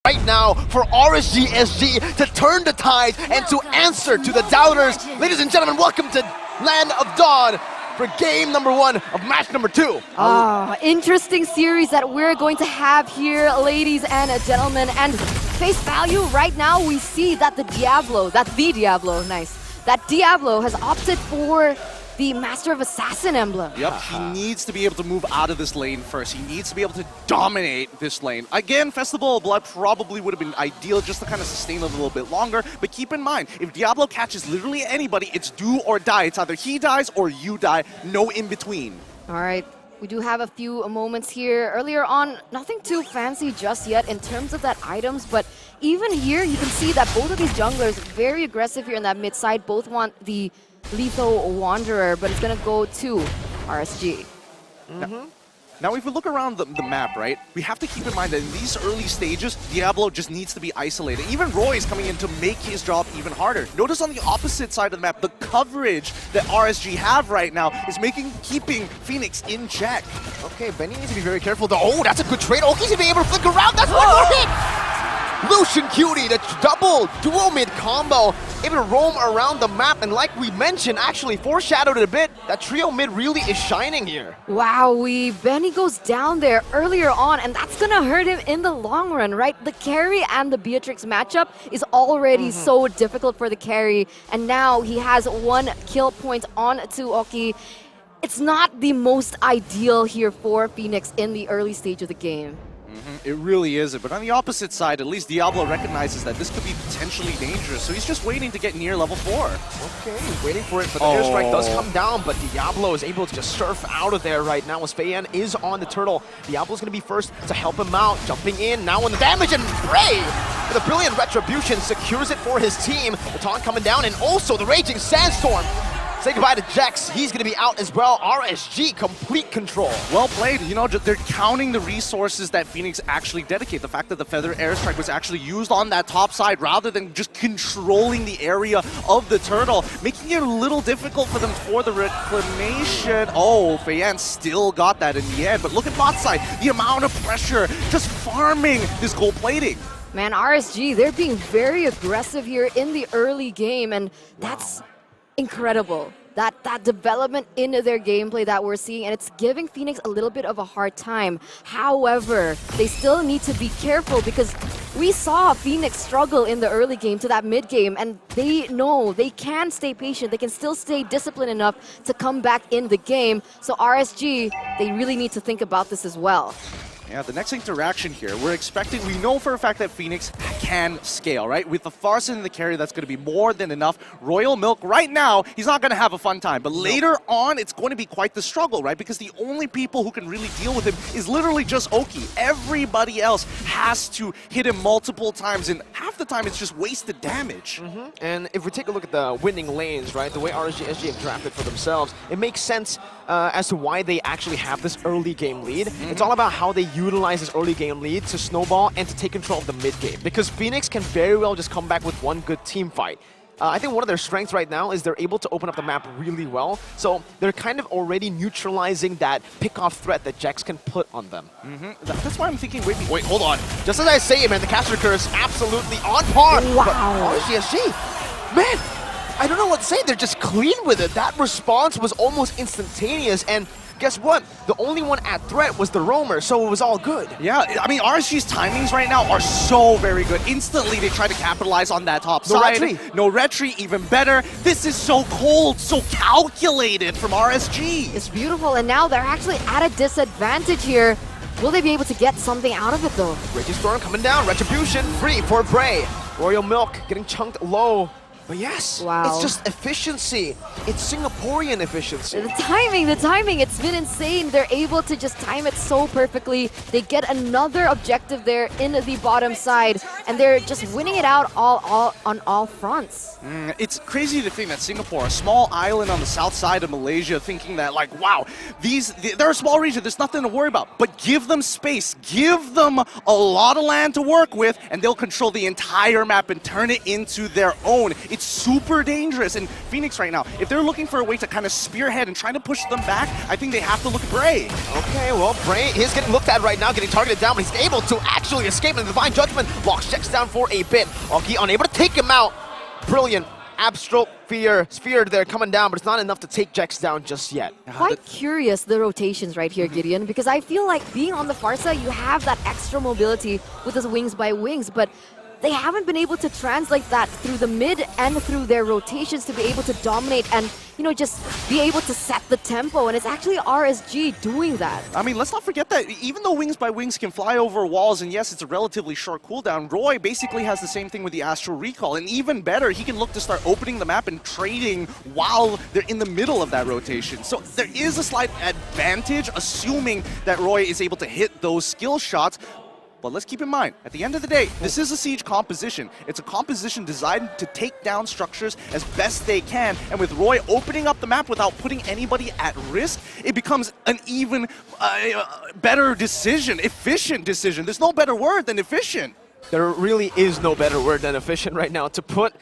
right now for RSG to turn the tide and to answer to the doubters. Ladies and gentlemen, welcome to Land of Dawn for game number 1 of match number 2. Interesting series that we're going to have here, ladies and gentlemen. And face value, right now we see that the Diablo has opted for the Master of Assassin emblem. Yep, he needs to be able to move out of this lane first. He needs to be able to dominate this lane. Again, Festival of Blood probably would have been ideal just to kind of sustain it a little bit longer. But keep in mind, if Diablo catches literally anybody, it's do or die. It's either he dies or you die. No in between. All right. We do have a few moments here. Earlier on, nothing too fancy just yet in terms of that items, but even here you can see that both of these junglers very aggressive here in that mid side. Both want the Lethal Wanderer, but it's gonna go to RSG. Now, if we look around the map, right, we have to keep in mind that in these early stages, Diablo just needs to be isolated. Even Roy is coming in to make his job even harder. Notice on the opposite side of the map, the coverage that RSG have right now is keeping Fenix in check. Okay, Benny needs to be very careful though. Oh, that's a good trade. Oki's gonna be able to flick around. That's one more hit! Lucian Cutie, the double dual mid combo, able to roam around the map, and like we mentioned, actually foreshadowed it a bit, that trio mid really is shining here. Wowie, Benny goes down there earlier on, and that's gonna hurt him in the long run, right? The carry and the Beatrix matchup is already so difficult for the carry, and now he has 1 kill point on to Oki. It's not the most ideal here for Fenix in the early stage of the game. It really is. But on the opposite side, at least Diablo recognizes that this could be potentially dangerous. So he's just waiting to get near level 4. Okay, he's waiting for it, but the airstrike does come down. But Diablo is able to just surf out of there right now as Feiyan is on the turtle. Diablo's going to be first to help him out. Jumping in now on the damage, and Bray with a brilliant retribution secures it for his team. The taunt coming down, and also the Raging Sandstorm. Say goodbye to Jex. He's going to be out as well. RSG, complete control. Well played. You know, they're counting the resources that Fenix actually dedicate. The fact that the Feather Airstrike was actually used on that top side rather than just controlling the area of the turtle, making it a little difficult for them for the reclamation. Oh, Feiyan still got that in the end. But look at bot side. The amount of pressure just farming this gold plating. Man, RSG, they're being very aggressive here in the early game, and that's incredible. That development in their gameplay that we're seeing, and it's giving Fenix a little bit of a hard time. However, they still need to be careful because we saw Fenix struggle in the early game to that mid game, and they know they can stay patient. They can still stay disciplined enough to come back in the game. So RSG, they really need to think about this as well. Yeah, the next interaction here, we know for a fact that Fenix can scale, right? With the Farson and the carry, that's going to be more than enough. Royal Milk, right now, he's not going to have a fun time. But later on, it's going to be quite the struggle, right? Because the only people who can really deal with him is literally just Oki. Everybody else has to hit him multiple times, and half the time it's just wasted damage. And if we take a look at the winning lanes, right, the way RSG have drafted for themselves, it makes sense as to why they actually have this early game lead. It's all about how they utilize this early game lead to snowball and to take control of the mid game, because Fenix can very well just come back with one good team fight. I think one of their strengths right now is they're able to open up the map really well, so they're kind of already neutralizing that pick-off threat that Jex can put on them. That's why I'm thinking, wait, Hold on. Just as I say it, man, the caster curse absolutely on par. Wow. But RSG, man, I don't know what to say. They're just clean with it. That response was almost instantaneous, and guess what? The only one at threat was the roamer, so it was all good. Yeah, I mean, RSG's timings right now are so very good. Instantly, they try to capitalize on that top side. No retreat, even better. This is so cold, so calculated from RSG. It's beautiful, and now they're actually at a disadvantage here. Will they be able to get something out of it, though? Raging Storm coming down. Retribution free for Bray. Royal Milk getting chunked low. But yes, it's just efficiency. It's Singaporean efficiency. The timing, it's been insane. They're able to just time it so perfectly. They get another objective there in the bottom side, and they're just winning it out on all fronts. It's crazy to think that Singapore, a small island on the south side of Malaysia, thinking that, like, wow, they're a small region, there's nothing to worry about. But give them space, give them a lot of land to work with, and they'll control the entire map and turn it into their own. it's super dangerous. And Fenix right now, if they're looking for a way to kind of spearhead and trying to push them back, I think they have to look at Bray. Okay, well, Bray is getting looked at right now, getting targeted down, but he's able to actually escape, and the Divine Judgment locks Jex down for a bit. Oki unable to take him out. Brilliant. Abstract sphere there coming down, but it's not enough to take Jex down just yet. Quite curious, the rotations right here, Gideon, because I feel like being on the far side, you have that extra mobility with those wings by wings, but they haven't been able to translate that through the mid and through their rotations to be able to dominate and, you know, just be able to set the tempo. And it's actually RSG doing that. I mean, let's not forget that even though Wings by Wings can fly over walls, and yes, it's a relatively short cooldown, Roy basically has the same thing with the Astral Recall. And even better, he can look to start opening the map and trading while they're in the middle of that rotation. So there is a slight advantage, assuming that Roy is able to hit those skill shots. But let's keep in mind, at the end of the day, this is a siege composition. It's a composition designed to take down structures as best they can. And with Roy opening up the map without putting anybody at risk, it becomes an even better decision, efficient decision. There's no better word than efficient. There really is no better word than efficient right now to put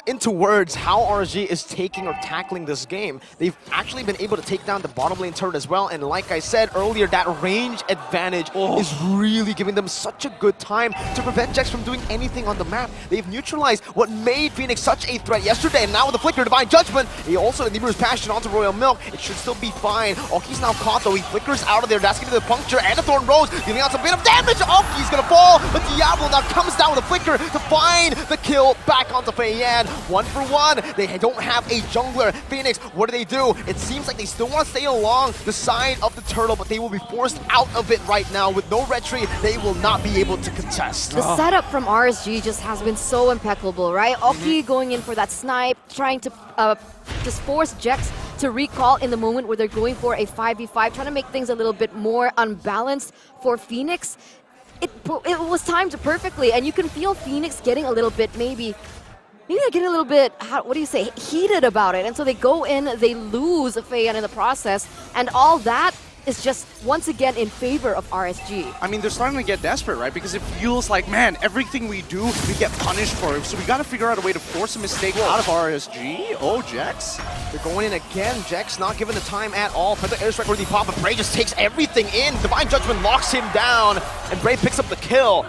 into words how RSG is taking or tackling this game. They've actually been able to take down the bottom lane turret as well, and like I said earlier, that range advantage is really giving them such a good time to prevent Jex from doing anything on the map. They've neutralized what made Fenix such a threat yesterday, and now with the Flicker, Divine Judgment, he also Nibiru's Passion onto Royal Milk. It should still be fine. Oki's now caught though, he flickers out of there, that's gonna be the puncture, and a Thorn Rose, dealing out some bit of damage. Oki's gonna fall, but Diablo now comes down with a Flicker to find the kill back onto Fei Yan. 1 for 1. They don't have a jungler. Fenix, what do? It seems like they still want to stay along the side of the turtle, but they will be forced out of it right now. With no retreat, they will not be able to contest. The setup from RSG just has been so impeccable, right? Oki going in for that snipe, trying to just force Jex to recall in the moment where they're going for a 5v5, trying to make things a little bit more unbalanced for Fenix. It was timed perfectly, and you can feel Fenix getting a little bit maybe they're getting a little bit, what do you say, heated about it. And so they go in, they lose Fei Yan in the process, and all that is just once again in favor of RSG. I mean, they're starting to get desperate, right? Because it feels like, man, everything we do, we get punished for it. So we got to figure out a way to force a mistake out of RSG. Oh, Jex. They're going in again. Jex not given the time at all. For the airstrike worthy pop, but Bray just takes everything in. Divine Judgment locks him down, and Bray picks up the kill.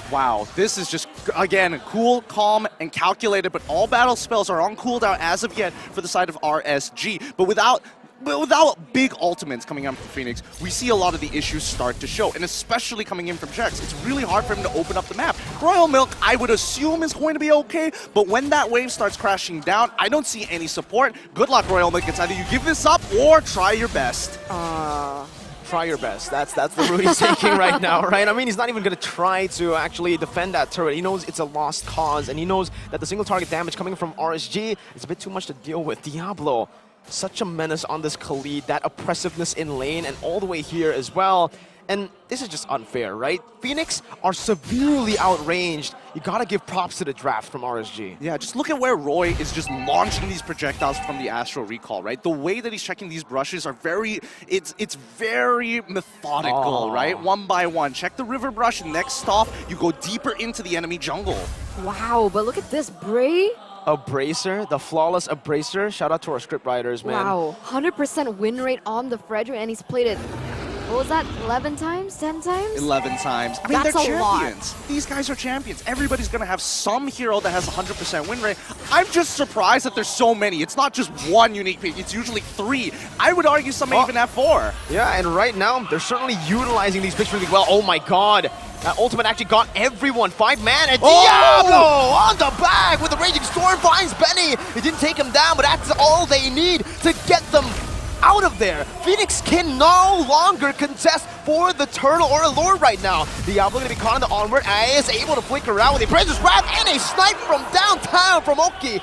Wow, this is just, again, cool, calm, and calculated, but all battle spells are on cooldown as of yet for the side of RSG. But without big ultimates coming out from Fenix, we see a lot of the issues start to show, and especially coming in from Jex. It's really hard for him to open up the map. Royal Milk, I would assume, is going to be okay, but when that wave starts crashing down, I don't see any support. Good luck, Royal Milk. It's either you give this up or try your best. Try your best. That's the route he's taking right now, right? I mean, he's not even going to try to actually defend that turret. He knows it's a lost cause, and he knows that the single target damage coming from RSG is a bit too much to deal with. Diablo, such a menace on this Khalid, that oppressiveness in lane, and all the way here as well. And this is just unfair, right? Fenix are severely outranged. You gotta give props to the draft from RSG. Yeah, just look at where Roy is just launching these projectiles from the Astral Recall, right? The way that he's checking these brushes are it's very methodical, right? One by one. Check the river brush, and next stop, you go deeper into the enemy jungle. Wow, but look at this, Bray. Abraser, the flawless Abraser. Shout out to our script writers, man. Wow, 100% win rate on the Frederick, and he's played it, what was that, 11 times, 10 times? 11 times. I mean, That's they're a lot. champions. These guys are champions. Everybody's going to have some hero that has 100% win rate. I'm just surprised that there's so many. It's not just one unique pick. It's usually 3. I would argue some may even have 4. Yeah, and right now, they're certainly utilizing these picks really well. Oh my god. That ultimate actually got everyone. 5-man, and Diablo on the back with the Raging Storm finds Benny. It didn't take him down, but that's all they need to get them out of there. Fenix can no longer contest for the turtle or a lord right now. Diablo gonna be caught in the onward, and is able to flicker around with a Predator's Wrath and a snipe from downtown from Oki.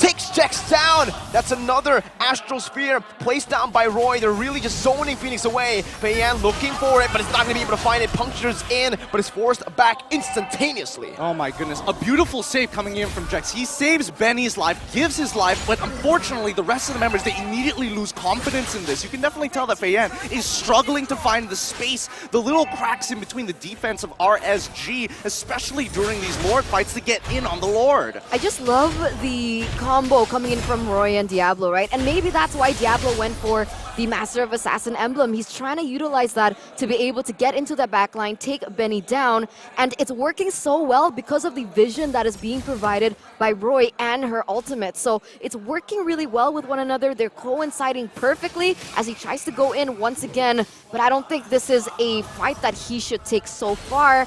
takes Jex down. That's another Astral Sphere placed down by Roy. They're really just zoning Fenix away. Feiyan looking for it, but it's not going to be able to find it. Punctures in, but is forced back instantaneously. Oh my goodness, a beautiful save coming in from Jex. He saves Benny's life, gives his life, but unfortunately the rest of the members, they immediately lose confidence in this. You can definitely tell that Feiyan is struggling to find the space, the little cracks in between the defense of RSG, especially during these Lord fights to get in on the Lord. I just love the combo coming in from Roy and Diablo, right? And maybe that's why Diablo went for the Master of Assassin emblem. He's trying to utilize that to be able to get into that backline, take Benny down, and it's working so well because of the vision that is being provided by Roy and her ultimate. So it's working really well with one another. They're coinciding perfectly as he tries to go in once again, but I don't think this is a fight that he should take so far.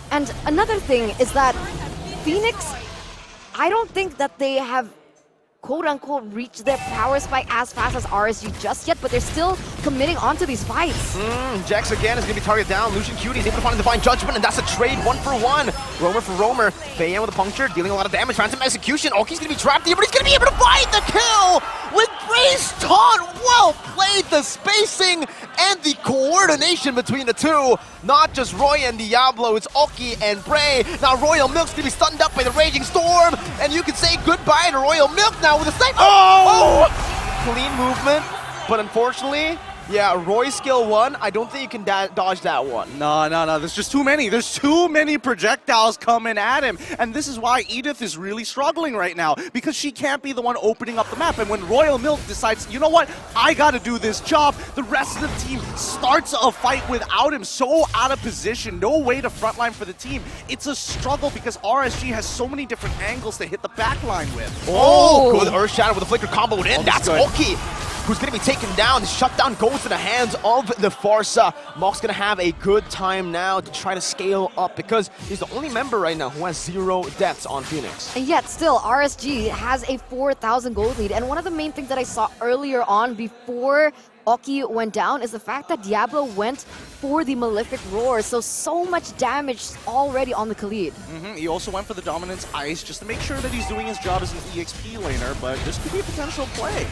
And another thing is that Fenix, I don't think that they have quote-unquote reach their power spike as fast as RSG just yet, but they're still committing onto these fights. Jex again is going to be targeted down. Lucian Cutie is able to find Divine Judgment, and that's a trade 1-for-1. Roamer for Roamer. Feiyan with a puncture, dealing a lot of damage. Phantom Execution. Oki's going to be trapped here, but he's going to be able to find the kill with Bray's taunt. Well played, the spacing and the coordination between the two. Not just Roy and Diablo, it's Oki and Bray. Now Royal Milk's going to be stunned up by the Raging Storm, and you can say goodbye to Royal Milk now with a sniper. Oh! Clean movement, but unfortunately, yeah, Roy's skill 1, I don't think you can dodge that one. No, there's just too many. There's too many projectiles coming at him. And this is why Edith is really struggling right now, because she can't be the one opening up the map. And when Royal Milk decides, you know what, I gotta do this job, the rest of the team starts a fight without him, so out of position, no way to frontline for the team. It's a struggle because RSG has so many different angles to hit the backline with. Oh, good Earth Shadow with a flicker comboed in. Oh, that's good. Oki, who's going to be taken down. The shutdown goes to the hands of the Farsa. Mok's going to have a good time now to try to scale up because he's the only member right now who has 0 deaths on Fenix. And yet still, RSG has a 4,000 gold lead. And one of the main things that I saw earlier on before Oki went down is the fact that Diablo went for the Malefic Roar. So much damage already on the Khalid. He also went for the Dominance Ice just to make sure that he's doing his job as an EXP laner, but this could be a potential play.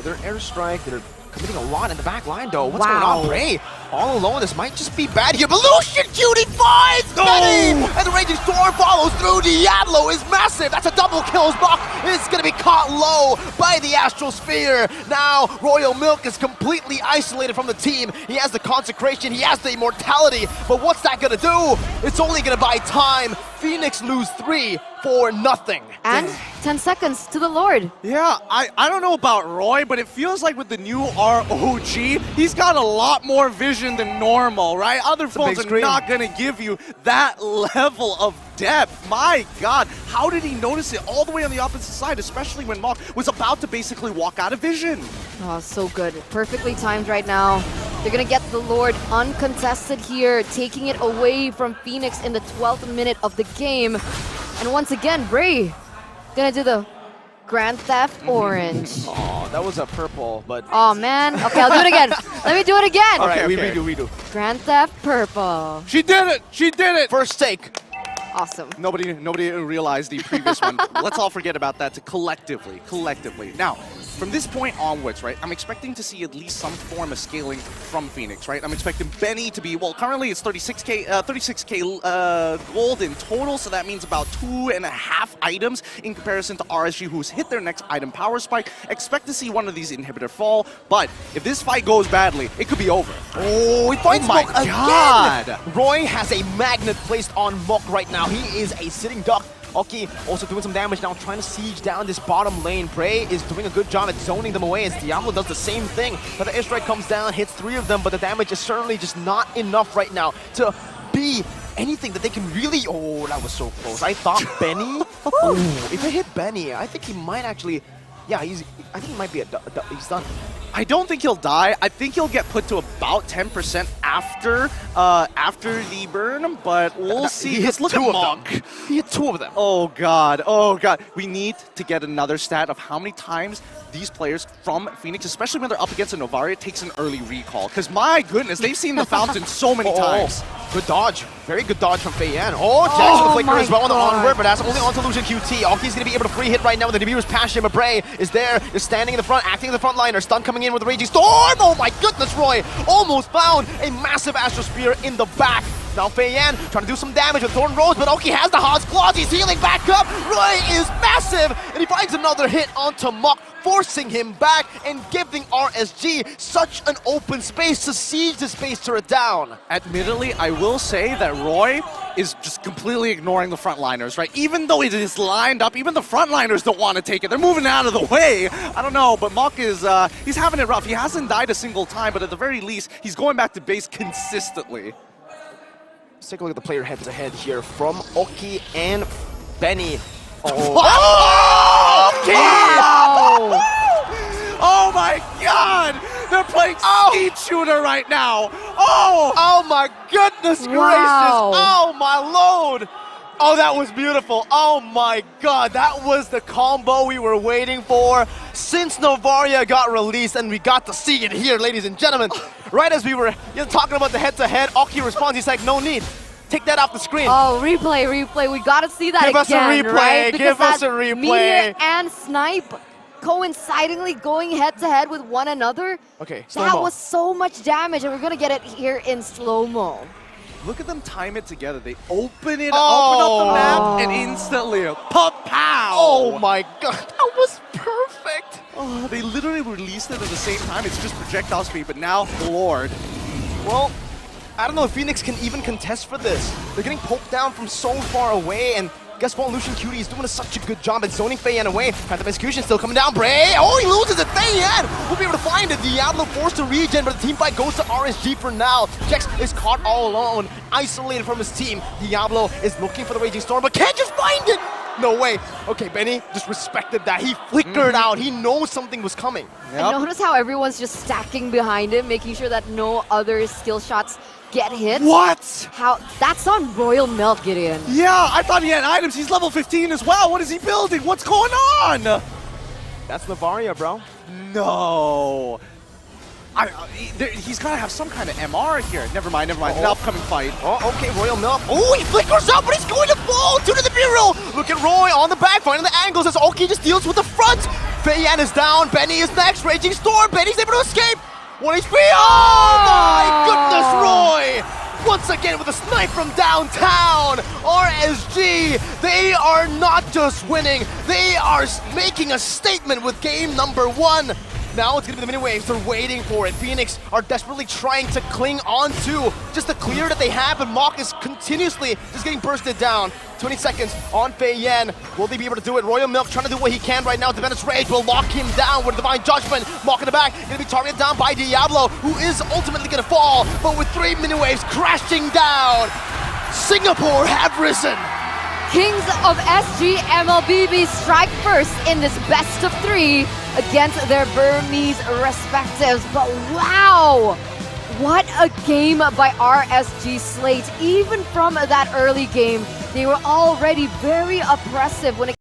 They're airstrike, they're committing a lot in the back line though. What's Wow. going on, Bray? All alone, this might just be bad here. But Lucian Cutie finds Benny! And the Raging Storm follows through. Diablo is massive. That's a double kill. Mok is going to be caught low by the Astral Sphere. Now, Royal Milk is completely isolated from the team. He has the Consecration, he has the Immortality, but what's that going to do? It's only going to buy time. Fenix lose 3 for nothing. And 10 seconds to the Lord. Yeah, I don't know about Roy, but it feels like with the new ROG, he's got a lot more vision than normal, right? Other phones are not going to give you that level of depth. My God, how did he notice it all the way on the opposite side, especially when Mok was about to basically walk out of vision? Oh, so good. Perfectly timed right now. They're going to get the Lord uncontested here, taking it away from Fenix in the 12th minute of the game. And once again, Bray gonna do the Grand Theft Orange. Oh, that was a purple, but... Oh, man. Okay, I'll do it again. Let me do it again. All right, Okay. we do. Grand Theft Purple. She did it! She did it! First take. Awesome. Nobody realized the previous one. Let's all forget about that collectively. Now, from this point onwards, right, I'm expecting to see at least some form of scaling from Fenix, right? I'm expecting Benny to be, well, currently it's 36k gold in total, so that means about 2.5 items in comparison to RSG, who's hit their next item power spike. Expect to see one of these inhibitor fall, but if this fight goes badly, it could be over. Oh, he finds my Mok again! God. Roy has a magnet placed on Mok right now. He is a sitting duck. Oki also doing some damage now, trying to siege down this bottom lane. Bray is doing a good job at zoning them away as Diablo does the same thing. But the airstrike comes down, hits 3 of them, but the damage is certainly just not enough right now to be anything that they can really... Oh, that was so close. I thought Benny... if it hit Benny, I think he might actually... Yeah, I think he might be he's done. I don't think he'll die. I think he'll get put to about 10% after the burn, but we'll see. He hit Look 2 at of Mok. them. He hit 2 of them. Oh God, oh God. We need to get another stat of how many times these players from Fenix, especially when they're up against a Novaria, takes an early recall. Because my goodness, they've seen the fountain so many times. Good dodge. Very good dodge from Fei Yan. Oh, Jax with the flicker as well on the onward, but that's only onto Lucian QT. Oki's going to be able to free hit right now with the Debuter's passion. Bray is there, is standing in the front, acting in the front liner. Stun coming in with the Raging Storm. Oh my goodness, Roy almost found a massive Astral Spear in the back. Now Fei Yan trying to do some damage with Thorn Rose, but Oki has the Hod's Claws. He's healing back up. Roy is massive, and he finds another hit onto Mok, forcing him back and giving RSG such an open space to siege the space turret down. Admittedly, I will say that Roy is just completely ignoring the frontliners, right? Even though it is lined up, even the frontliners don't want to take it. They're moving out of the way. I don't know, but Mok is, he's having it rough. He hasn't died a single time, but at the very least, he's going back to base consistently. Let's take a look at the player head-to-head here from Oki and Benny. Oh, Wow. oh my god! They're playing Speed Shooter right now! Oh my goodness gracious! Wow. Oh my lord! Oh, that was beautiful. Oh my god, that was the combo we were waiting for since Novaria got released, and we got to see it here, ladies and gentlemen. Right as we were talking about the head-to-head, Oki responds, he's like, no need. Take that off the screen. Oh, replay. We gotta see that Give again, us a replay. right? Give Because us that a replay. Meteor and Snipe coincidingly going head-to-head with one another. Okay, That slow-mo. was so much damage, and we're gonna get it here in slow-mo. Look at them time it together. They open it, open up the map, and instantly, pow! Oh my god, that was perfect. Oh, they literally released it at the same time. It's just projectile speed, but now, Lord. Well, I don't know if Fenix can even contest for this. They're getting poked down from so far away, and guess what? Lucian QT is doing such a good job at zoning Fei Yan away. Path of Execution still coming down. Bray! Oh, he loses it. Fei Yan will be able to find it. Diablo forced to regen, but the team fight goes to RSG for now. Jax is caught all alone, isolated from his team. Diablo is looking for the Raging Storm, but can't just find it. No way. Okay, Benny just respected that. He flickered out. He knows something was coming. And notice how everyone's just stacking behind him, making sure that no other skill shots get hit. What? How? That's on Royal Milk, Gideon. Yeah, I thought he had items. He's level 15 as well. What is he building? What's going on? That's Novaria, bro. No. He's got to have some kind of MR here. Never mind. An upcoming fight. Oh, okay, Royal Milk. Oh, he flickers out, but he's going to fall to the bureau. Look at Roy on the back, finding the angles as Oki just deals with the front. Fei Yan is down. Benny is next. Raging Storm. Benny's able to escape. 1 HP. Oh my goodness, Roy! Once again with a snipe from downtown. RSG, they are not just winning, they are making a statement with game number 1. Now it's going to be the mini waves. They're waiting for it. Fenix are desperately trying to cling on to just the clear that they have, and Mok is continuously just getting bursted down. 20 seconds on Fei Yan. Will they be able to do it? Royal Milk trying to do what he can right now. Divinus Rage will lock him down with Divine Judgment. Mok in the back, going to be targeted down by Diablo, who is ultimately going to fall, but with 3 mini waves crashing down, Singapore have risen. Kings of SG MLBB strike first in this best of 3 against their Burmese respectives. But wow, what a game by RSG Slate. Even from that early game, they were already very oppressive when it